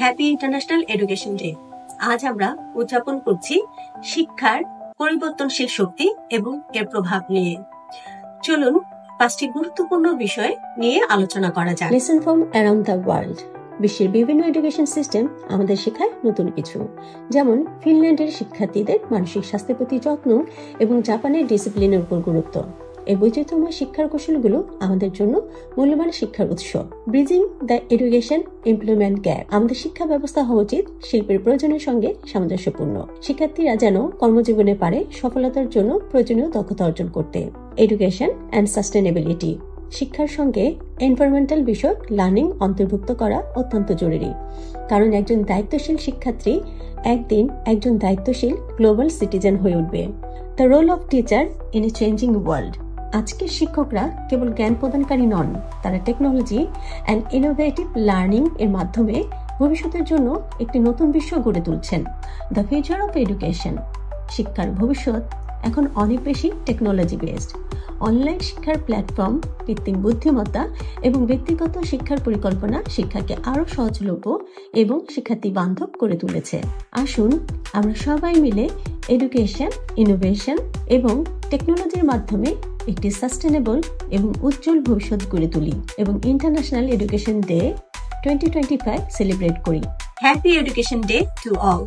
Happy international education day. আজ আমরা উদযাপন করছি শিক্ষার পরিবর্তনশীল শক্তি এবং এর প্রভাব নিয়ে। চলুন 5টি গুরুত্বপূর্ণ বিষয় নিয়ে আলোচনা করা যাক। Lesson from around the world. বিশ্বের বিভিন্ন এডুকেশন সিস্টেম আমাদের শেখায় নতুন কিছু, যেমন ফিনল্যান্ডের শিক্ষার্থীদের মানসিক স্বাস্থ্যের প্রতি যত্ন এবং জাপানের ডিসিপ্লিনের উপর গুরুত্ব। এই বৈচিত্র্যময় শিক্ষার কৌশলগুলো আমাদের জন্য মূল্যবান শিক্ষার উৎস। Bridging the education employment gap. আমাদের শিক্ষা ব্যবস্থা হওয়া উচিত শিল্পের প্রয়োজনের সঙ্গে সামঞ্জস্যপূর্ণ। শিক্ষার্থীরা যেন কর্মজীবনে পারে সফলতার জন্য প্রয়োজনীয় দক্ষতা অর্জন করতে। Education and sustainability. শিক্ষার সঙ্গে এনভায়রনমেন্টাল বিষয়ক লার্নিং অন্তর্ভুক্ত করা অত্যন্ত জরুরি, কারণ একজন দায়িত্বশীল শিক্ষার্থী একদিন একজন দায়িত্বশীল গ্লোবাল সিটিজেন হয়ে উঠবে। The role of teacher in a changing world. আজকের শিক্ষকরা কেবল জ্ঞান প্রদানকারী নন, তারা টেকনোলজি অ্যান্ড ইনোভেটিভ লার্নিং এর মাধ্যমে ভবিষ্যতের জন্য একটি নতুন বিশ্ব গড়ে তুলছেন। The future of education. শিক্ষার ভবিষ্যৎ এখন অনেক বেশি টেকনোলজি বেসড। অনলাইন শিক্ষার প্ল্যাটফর্ম, কৃত্রিম বুদ্ধিমত্তা এবং ব্যক্তিগত শিক্ষার পরিকল্পনা শিক্ষাকে আরও সহজলভ্য এবং শিক্ষার্থী বান্ধব করে তুলেছে। আসুন আমরা সবাই মিলে এডুকেশন, ইনোভেশন এবং টেকনোলজির মাধ্যমে একটি সাস্টেনেবল এবং উজ্জ্বল ভবিষ্যৎ গড়ে তুলি এবং ইন্টারন্যাশনাল এডুকেশন ডে 2025 সেলিব্রেট করি। Happy education day to all.